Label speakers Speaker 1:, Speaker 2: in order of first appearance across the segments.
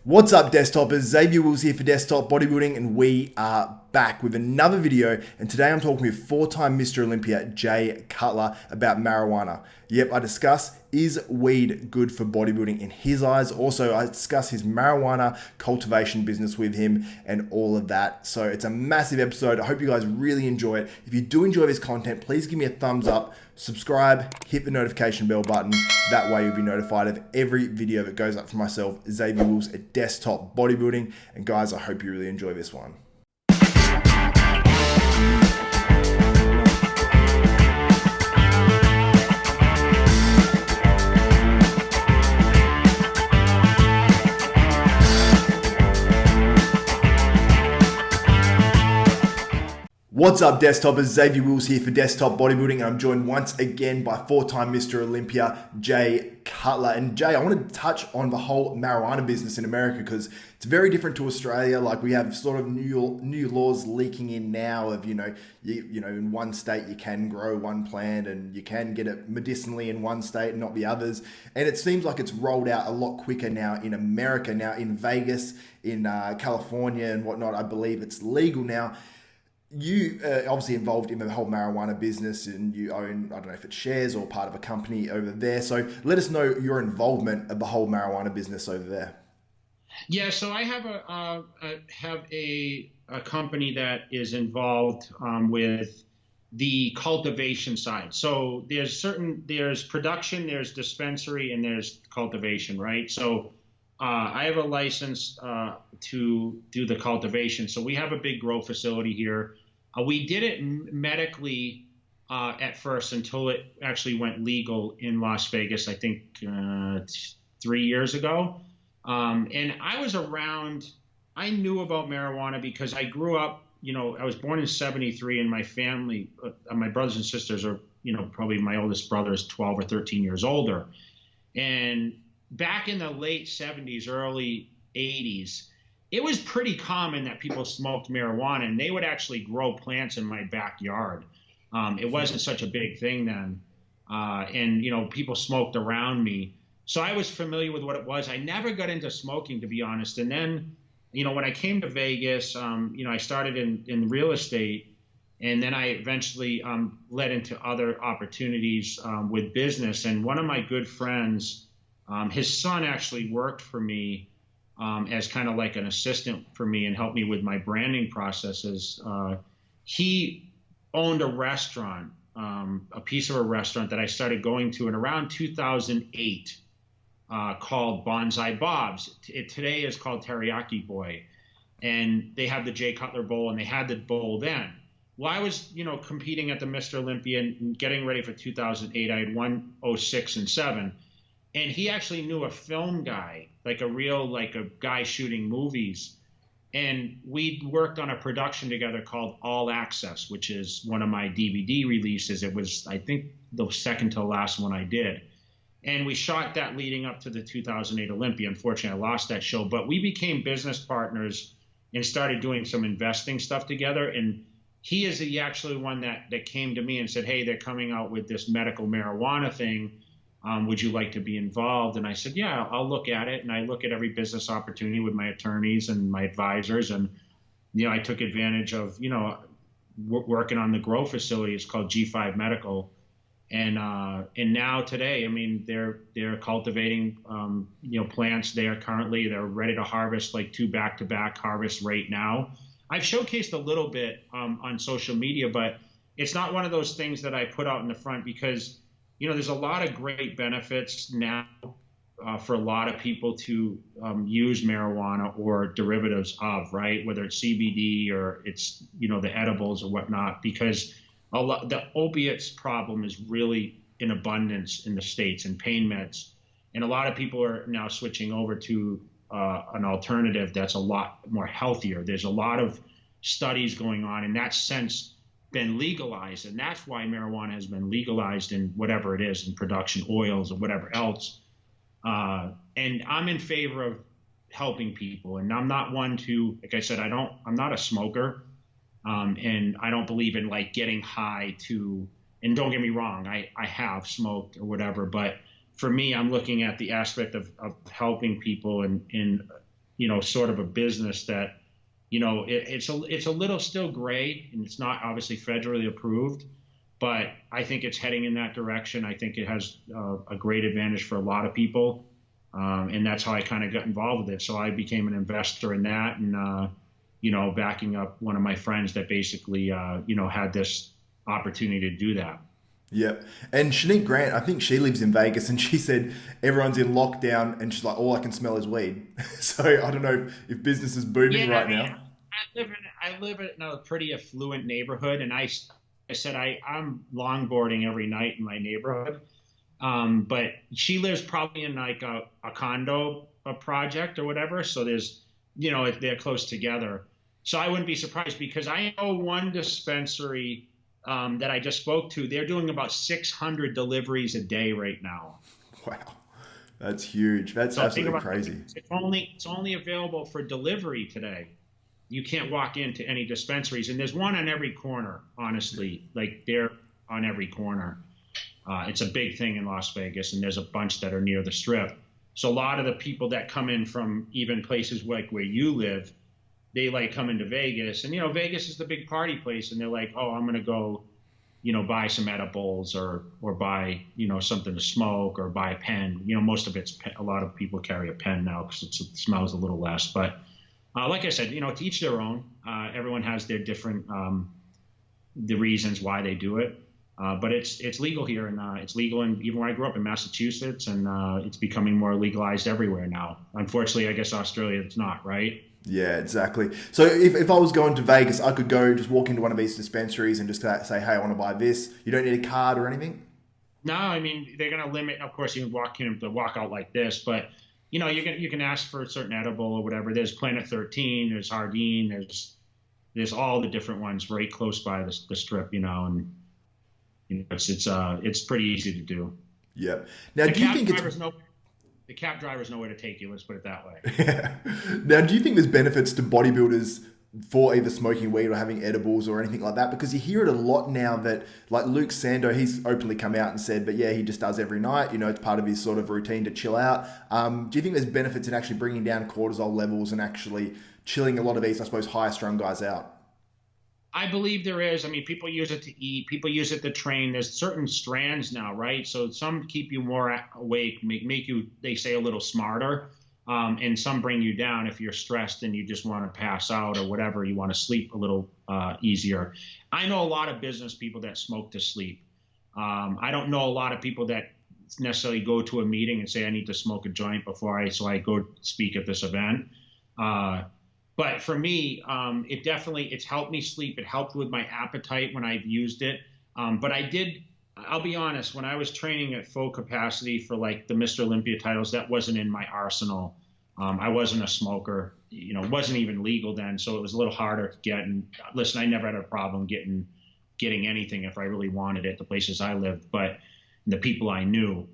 Speaker 1: What's up, desktopers? Xavier Wills here for Desktop Bodybuilding, and we are back with another video. And today I'm talking with four-time Mr. Olympia Jay Cutler about marijuana. Yep, I discuss, is weed good for bodybuilding in his eyes? Also, I discuss his marijuana cultivation business with him and all of that. So it's a massive episode. I hope you guys really enjoy it. If you do enjoy this content, please give me a thumbs up, subscribe, hit the notification bell button. That way you'll be notified of every video that goes up from myself, Xavier Wills at Desktop Bodybuilding. And guys, I hope you really enjoy this one. What's up, desktopers? Xavier Wills here for Desktop Bodybuilding, and I'm joined once again by four-time Mr. Olympia Jay Cutler. And Jay, I want to touch on the whole marijuana business in America because it's very different to Australia. Like, we have sort of new laws leaking in now of, you in one state you can grow one plant and you can get it medicinally in one state and not the others. And it seems like it's rolled out a lot quicker now in America. Now in Vegas, in California and whatnot, I believe it's legal now. You obviously involved in the whole marijuana business, and you own, I don't know if it's shares or part of a company over there. So let us know your involvement of the whole marijuana business over there.
Speaker 2: Yeah, so I have a company that is involved with the cultivation side. So there's production, there's dispensary, and there's cultivation, right? So I have a license to do the cultivation. So we have a big grow facility here. We did it medically at first until it actually went legal in Las Vegas, I think 3 years ago. And I was around, I knew about marijuana because I grew up, I was born in 73, and my family, my brothers and sisters are, probably my oldest brother is 12 or 13 years older. And back in the late 70s, early 80s, it was pretty common that people smoked marijuana, and they would actually grow plants in my backyard. It wasn't such a big thing then. And people smoked around me. So I was familiar with what it was. I never got into smoking, to be honest. And then, when I came to Vegas, I started in real estate, and then I eventually led into other opportunities with business. And one of my good friends, his son actually worked for me as kind of like an assistant for me and helped me with my branding processes. He owned a restaurant, a piece of a restaurant that I started going to in around 2008 called Bonsai Bob's. Today is called Teriyaki Boy. And they have the Jay Cutler Bowl, and they had the bowl then. Well, I was, competing at the Mr. Olympia and getting ready for 2008. I had won 06 and 7. And he actually knew a film guy, like a guy shooting movies. And we worked on a production together called All Access, which is one of my DVD releases. It was, I think, the second to last one I did. And we shot that leading up to the 2008 Olympia. Unfortunately, I lost that show. But we became business partners and started doing some investing stuff together. And he is actually one that came to me and said, hey, they're coming out with this medical marijuana thing. Would you like to be involved? And I said, yeah, I'll look at it. And I look at every business opportunity with my attorneys and my advisors. And, I took advantage of, working on the grow facility. It's called G5 Medical. And now today, I mean, they're cultivating, plants. They're ready to harvest, like 2 back-to-back harvests right now. I've showcased a little bit on social media, but it's not one of those things that I put out in the front because there's a lot of great benefits now for a lot of people to use marijuana or derivatives of, right? Whether it's CBD or it's, the edibles or whatnot, because the opiates problem is really in abundance in the States, and pain meds. And a lot of people are now switching over to an alternative that's a lot more healthier. There's a lot of studies going on in that sense, been legalized, and that's why marijuana has been legalized in whatever it is, in production oils or whatever else. And I'm in favor of helping people, and I'm not one to, like I said, I'm not a smoker, and I don't believe in like getting high to. And don't get me wrong, I have smoked or whatever, but for me, I'm looking at the aspect of helping people and sort of a business that, it's a little still gray, and it's not obviously federally approved, but I think it's heading in that direction. I think it has a great advantage for a lot of people. And that's how I kind of got involved with it. So I became an investor in that, and, backing up one of my friends that basically, had this opportunity to do that.
Speaker 1: Yep. And Shanique Grant, I think she lives in Vegas, and she said everyone's in lockdown, and she's like, all I can smell is weed. So I don't know if business is booming right now.
Speaker 2: I live in a pretty affluent neighborhood, and I said I'm longboarding every night in my neighborhood. But she lives probably in like a condo, a project or whatever. So there's, they're close together. So I wouldn't be surprised, because I know one dispensary that I just spoke to, they're doing about 600 deliveries a day right now.
Speaker 1: Wow. That's huge. That's absolutely crazy.
Speaker 2: It's only available for delivery today. You can't walk into any dispensaries, and there's one on every corner, honestly. Like, they're on every corner. It's a big thing in Las Vegas, and there's a bunch that are near the Strip. So a lot of the people that come in from even places like where you live, they like come into Vegas, and Vegas is the big party place, and they're like, oh, I'm gonna go, buy some edibles or buy something to smoke, or buy a pen. Most of a lot of people carry a pen now because it smells a little less. But like I said, to each their own. Everyone has their different the reasons why they do it. But it's legal here, and it's legal even where I grew up in Massachusetts, and it's becoming more legalized everywhere now. Unfortunately, I guess Australia it's not, right?
Speaker 1: Yeah, exactly. So if I was going to Vegas, I could go just walk into one of these dispensaries and just say, hey, I want to buy this. You don't need a card or anything?
Speaker 2: No, I mean, they're going to limit. Of course, you can walk out like this, but you can ask for a certain edible or whatever. There's Planet 13, there's Hardin, there's all the different ones right close by the Strip, and it's pretty easy to do.
Speaker 1: Yep. Now, do you think
Speaker 2: the cab drivers know where to take you? Let's put it that way.
Speaker 1: Yeah. Now, do you think there's benefits to bodybuilders for either smoking weed or having edibles or anything like that? Because you hear it a lot now that, like Luke Sando, he's openly come out and said, but yeah, he just does every night. It's part of his sort of routine to chill out. Do you think there's benefits in actually bringing down cortisol levels and actually chilling a lot of these, I suppose, higher strung guys out?
Speaker 2: I believe there is. I mean, people use it to eat. People use it to train. There's certain strands now, right? So some keep you more awake, make you, they say, a little smarter. And some bring you down if you're stressed and you just want to pass out or whatever. You want to sleep a little easier. I know a lot of business people that smoke to sleep. I don't know a lot of people that necessarily go to a meeting and say, I need to smoke a joint so I go speak at this event. But for me, it's helped me sleep. It helped with my appetite when I've used it. But I'll be honest, when I was training at full capacity for like the Mr. Olympia titles, that wasn't in my arsenal. I wasn't a smoker, it wasn't even legal then. So it was a little harder to get. And listen, I never had a problem getting anything if I really wanted it, the places I lived, but the people I knew.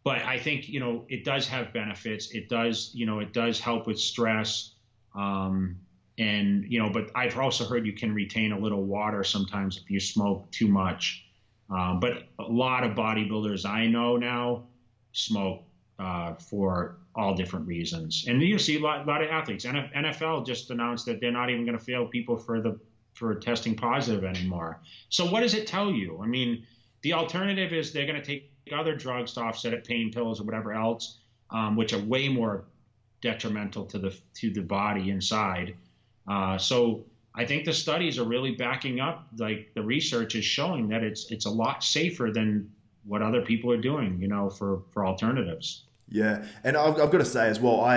Speaker 2: But I think, it does have benefits. It does help with stress. But I've also heard you can retain a little water sometimes if you smoke too much. But a lot of bodybuilders I know now smoke for all different reasons. And you see a lot of athletes. NFL just announced that they're not even going to fail people for testing positive anymore. So what does it tell you? I mean, the alternative is they're going to take other drugs to offset it, pain pills or whatever else, which are way more detrimental to the body inside. So I think the studies are really backing up, like the research is showing that it's a lot safer than what other people are doing, for alternatives.
Speaker 1: Yeah, and I've got to say as well, I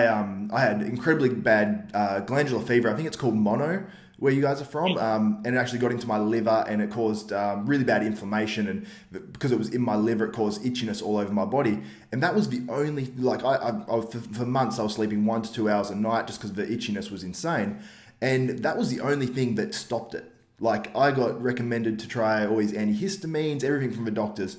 Speaker 1: had incredibly bad glandular fever. I think it's called mono, where you guys are from, and it actually got into my liver, and it caused really bad inflammation, and because it was in my liver, it caused itchiness all over my body. And that was the only, like, for months I was sleeping 1 to 2 hours a night just because the itchiness was insane, and that was the only thing that stopped it. Like, I got recommended to try all these antihistamines, everything from the doctors.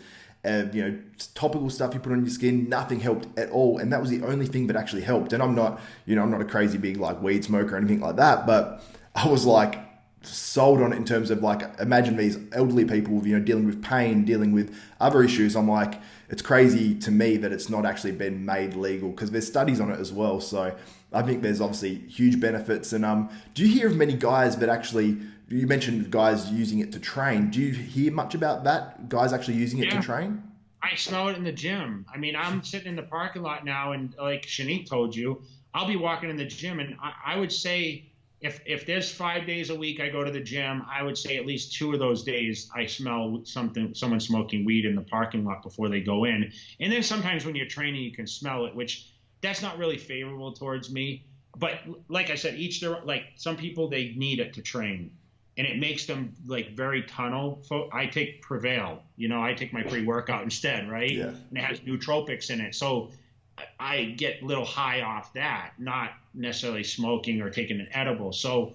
Speaker 1: Topical stuff you put on your skin, nothing helped at all. And that was the only thing that actually helped. And I'm not a crazy big like weed smoker or anything like that, but I was like, sold on it in terms of like, imagine these elderly people, dealing with pain, dealing with other issues. I'm like, it's crazy to me that it's not actually been made legal, because there's studies on it as well. So I think there's obviously huge benefits. And do you hear of many guys that actually, you mentioned guys using it to train. Do you hear much about that? Guys actually using it to train?
Speaker 2: I smell it in the gym. I mean, I'm sitting in the parking lot now, and like Shanique told you, I'll be walking in the gym, and I would say if there's 5 days a week I go to the gym, I would say at least 2 of those days I smell someone smoking weed in the parking lot before they go in. And then sometimes when you're training, you can smell it, which that's not really favorable towards me. But like I said, like some people, they need it to train, and it makes them like very tunnel. I take Prevail, I take my pre-workout instead, right?
Speaker 1: Yeah.
Speaker 2: And it has nootropics in it. So I get a little high off that, not necessarily smoking or taking an edible. So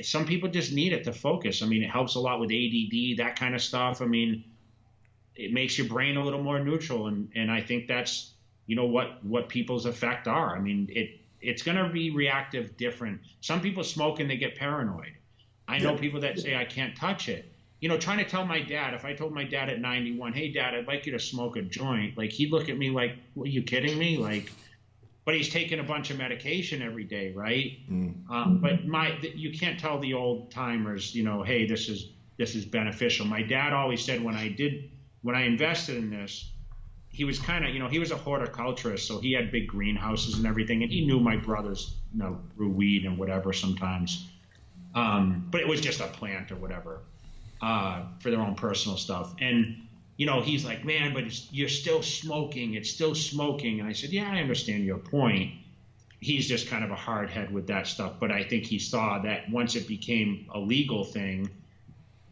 Speaker 2: some people just need it to focus. I mean, it helps a lot with ADD, that kind of stuff. I mean, it makes your brain a little more neutral. And I think that's, what people's effect are. I mean, it's going to be reactive different. Some people smoke and they get paranoid. I know people that say, I can't touch it. Trying to tell my dad, if I told my dad at 91, hey, Dad, I'd like you to smoke a joint, like he'd look at me like, are you kidding me? Like, but he's taking a bunch of medication every day, right? But you can't tell the old timers, hey, this is beneficial. My dad always said when I invested in this, he was kind of, he was a horticulturist, so he had big greenhouses and everything, and he knew my brothers, grew weed and whatever sometimes, but it was just a plant or whatever. For their own personal stuff. And, he's like, man, but you're still smoking. It's still smoking. And I said, yeah, I understand your point. He's just kind of a hard head with that stuff. But I think he saw that once it became a legal thing,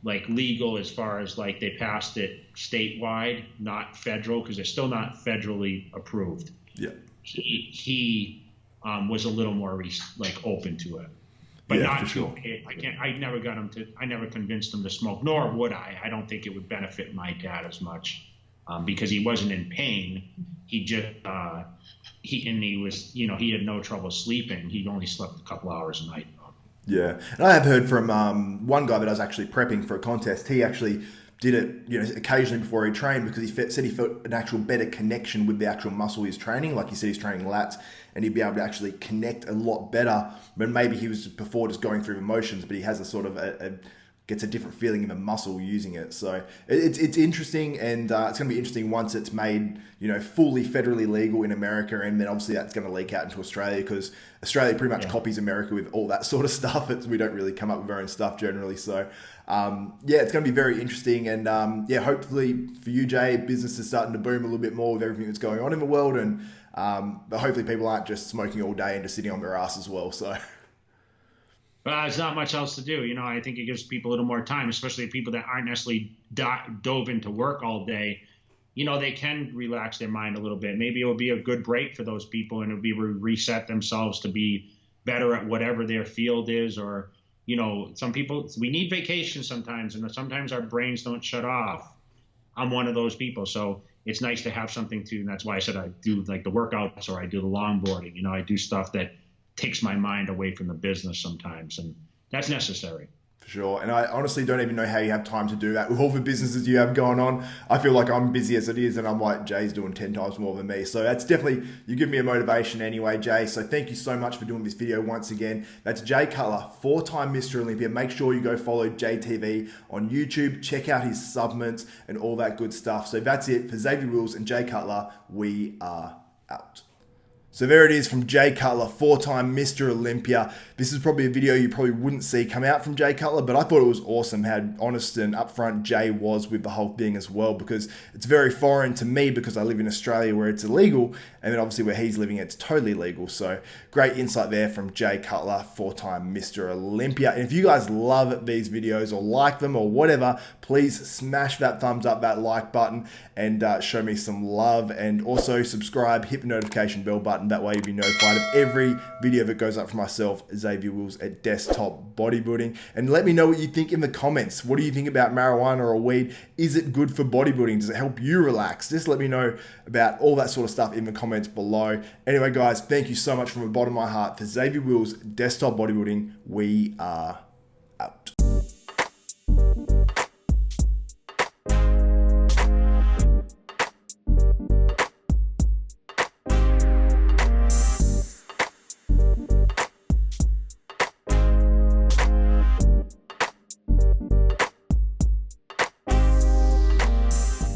Speaker 2: like legal as far as like they passed it statewide, not federal, because it's still not federally approved.
Speaker 1: Yeah.
Speaker 2: He was a little more open to it. But not sure. I never convinced him to smoke, nor would I. I don't think it would benefit my dad as much, because he wasn't in pain. He just, he was, he had no trouble sleeping. He only slept a couple hours a night.
Speaker 1: Yeah. And I have heard from one guy that I was actually prepping for a contest. He actually did it, occasionally before he trained, because he said he felt an actual better connection with the actual muscle he's training. Like he said, he's training lats, and he'd be able to actually connect a lot better. But maybe he was before just going through the motions, but he has a sort of gets a different feeling in the muscle using it. So it's interesting, and it's going to be interesting once it's made, fully federally legal in America, and then obviously that's going to leak out into Australia, because Australia pretty much copies America with all that sort of stuff. We don't really come up with our own stuff generally. So it's going to be very interesting, and hopefully for you, Jay, business is starting to boom a little bit more with everything that's going on in the world, and but hopefully people aren't just smoking all day and just sitting on their ass as well. So.
Speaker 2: There's not much else to do. I think it gives people a little more time, especially people that aren't necessarily dove into work all day. They can relax their mind a little bit. Maybe it will be a good break for those people, and it'll be reset themselves to be better at whatever their field is. Or, some people, we need vacation sometimes, and sometimes our brains don't shut off. I'm one of those people. So it's nice to have something to, and that's why I said I do like the workouts, or I do the longboarding. I do stuff that takes my mind away from the business sometimes, and that's necessary.
Speaker 1: For sure. And I honestly don't even know how you have time to do that with all the businesses you have going on. I feel like I'm busy as it is, and I'm like, Jay's doing 10 times more than me. So that's definitely, you give me a motivation anyway, Jay. So thank you so much for doing this video once again. That's Jay Cutler, 4-time Mr. Olympia. Make sure you go follow JTV on YouTube. Check out his supplements and all that good stuff. So that's it for Xavier Wills and Jay Cutler. We are out. So there it is from Jay Cutler, 4-time Mr. Olympia. This is probably a video you probably wouldn't see come out from Jay Cutler, but I thought it was awesome how honest and upfront Jay was with the whole thing as well, because it's very foreign to me, because I live in Australia where it's illegal, and then obviously where he's living it's totally legal. So great insight there from Jay Cutler, 4-time Mr. Olympia. And if you guys love these videos or like them or whatever, please smash that thumbs up, that like button, and show me some love. And also subscribe, hit the notification bell button. That way you'll be notified of every video that goes up for myself, Xavier Wills at Desktop Bodybuilding. And let me know what you think in the comments. What do you think about marijuana or weed? Is it good for bodybuilding? Does it help you relax? Just let me know about all that sort of stuff in the comments below. Anyway, guys, thank you so much from the bottom of my heart. For Xavier Wills, Desktop Bodybuilding, we are out.